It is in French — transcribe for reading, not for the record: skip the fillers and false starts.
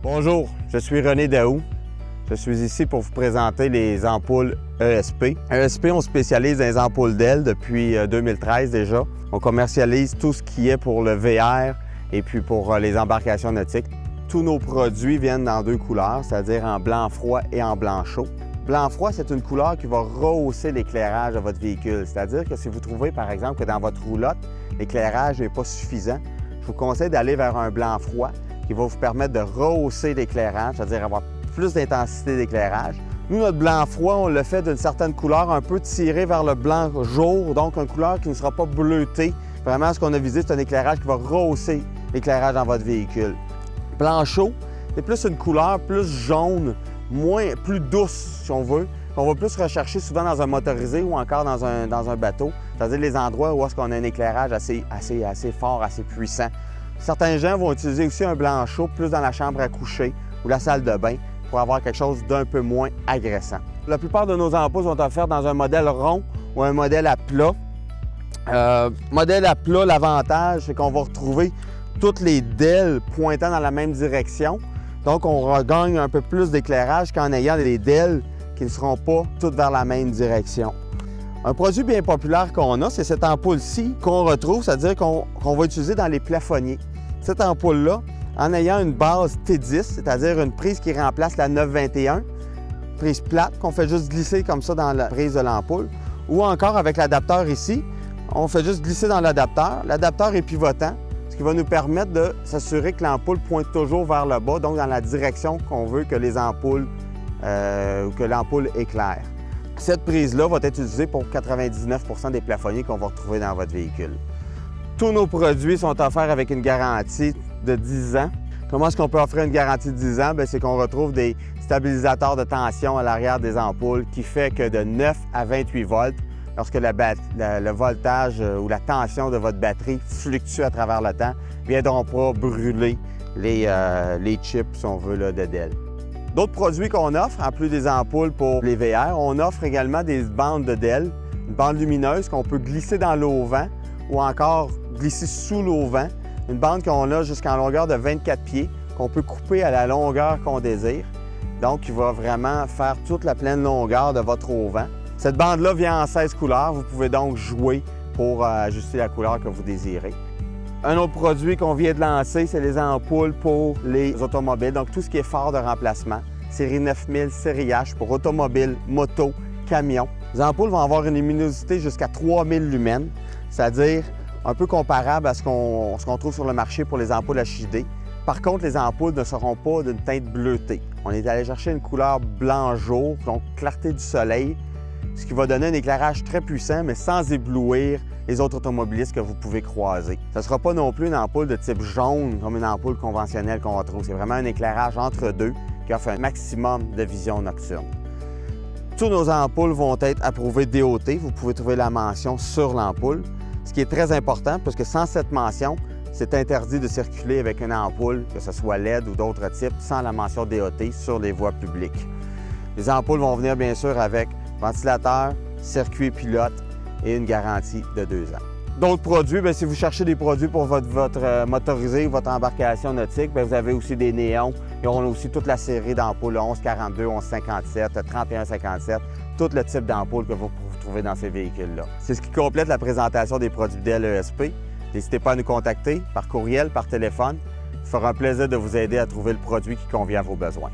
Bonjour, je suis René Daou. Je suis ici pour vous présenter les ampoules ESP. ESP, on spécialise dans les ampoules d'ailes depuis 2013 déjà. On commercialise tout ce qui est pour le VR et puis pour les embarcations nautiques. Tous nos produits viennent dans deux couleurs, c'est-à-dire en blanc froid et en blanc chaud. Blanc froid, c'est une couleur qui va rehausser l'éclairage de votre véhicule. C'est-à-dire que si vous trouvez, par exemple, que dans votre roulotte, l'éclairage n'est pas suffisant, je vous conseille d'aller vers un blanc froid qui va vous permettre de rehausser l'éclairage, c'est-à-dire avoir plus d'intensité d'éclairage. Nous, notre blanc froid, on le fait d'une certaine couleur, un peu tiré vers le blanc jour, donc une couleur qui ne sera pas bleutée. Vraiment, ce qu'on a visé, c'est un éclairage qui va rehausser l'éclairage dans votre véhicule. Blanc chaud, c'est plus une couleur plus jaune, plus douce, si on veut. On va plus rechercher souvent dans un motorisé ou encore dans un bateau, c'est-à-dire les endroits où est-ce qu'on a un éclairage assez fort, assez puissant. Certains gens vont utiliser aussi un blanc chaud plus dans la chambre à coucher ou la salle de bain pour avoir quelque chose d'un peu moins agressant. La plupart de nos ampoules sont offertes dans un modèle rond ou un modèle à plat. Modèle à plat, l'avantage, c'est qu'on va retrouver toutes les DEL pointant dans la même direction. Donc, on regagne un peu plus d'éclairage qu'en ayant des DEL qui ne seront pas toutes vers la même direction. Un produit bien populaire qu'on a, c'est cette ampoule-ci qu'on retrouve, c'est-à-dire qu'on va utiliser dans les plafonniers. Cette ampoule-là, en ayant une base T10, c'est-à-dire une prise qui remplace la 921, prise plate qu'on fait juste glisser comme ça dans la prise de l'ampoule, ou encore avec l'adapteur ici, on fait juste glisser dans l'adapteur. L'adapteur est pivotant, ce qui va nous permettre de s'assurer que l'ampoule pointe toujours vers le bas, donc dans la direction qu'on veut que les ampoules que l'ampoule éclaire. Cette prise-là va être utilisée pour 99% des plafonniers qu'on va retrouver dans votre véhicule. Tous nos produits sont offerts avec une garantie de 10 ans. Comment est-ce qu'on peut offrir une garantie de 10 ans? C'est qu'on retrouve des stabilisateurs de tension à l'arrière des ampoules qui fait que de 9 à 28 volts, lorsque le voltage ou la tension de votre batterie fluctue à travers le temps, ne viendront pas brûler les chips, si on veut, là, de DEL. D'autres produits qu'on offre, en plus des ampoules pour les VR, on offre également des bandes de DEL, une bande lumineuse qu'on peut glisser dans l'eau au vent ou encore glisser sous l'eau au vent. Une bande qu'on a jusqu'en longueur de 24 pieds, qu'on peut couper à la longueur qu'on désire. Donc, qui va vraiment faire toute la pleine longueur de votre eau au vent. Cette bande-là vient en 16 couleurs. Vous pouvez donc jouer pour ajuster la couleur que vous désirez. Un autre produit qu'on vient de lancer, c'est les ampoules pour les automobiles, donc tout ce qui est phare de remplacement. Série 9000, série H pour automobiles, motos, camions. Les ampoules vont avoir une luminosité jusqu'à 3000 lumens, c'est-à-dire un peu comparable à ce qu'on trouve sur le marché pour les ampoules HID. Par contre, les ampoules ne seront pas d'une teinte bleutée. On est allé chercher une couleur blanc jour, donc clarté du soleil, ce qui va donner un éclairage très puissant, mais sans éblouir les autres automobilistes que vous pouvez croiser. Ce ne sera pas non plus une ampoule de type jaune comme une ampoule conventionnelle qu'on retrouve. C'est vraiment un éclairage entre deux qui offre un maximum de vision nocturne. Tous nos ampoules vont être approuvées DOT. Vous pouvez trouver la mention sur l'ampoule, ce qui est très important parce que sans cette mention, c'est interdit de circuler avec une ampoule, que ce soit LED ou d'autres types, sans la mention DOT sur les voies publiques. Les ampoules vont venir bien sûr avec ventilateur, circuit pilote et une garantie de 2 ans. D'autres produits, si vous cherchez des produits pour votre motorisé ou votre embarcation nautique, vous avez aussi des néons et on a aussi toute la série d'ampoules 1142, 1157, 3157, tout le type d'ampoules que vous pouvez trouver dans ces véhicules-là. C'est ce qui complète la présentation des produits DEL ESP. N'hésitez pas à nous contacter par courriel, par téléphone. Ça fera un plaisir de vous aider à trouver le produit qui convient à vos besoins.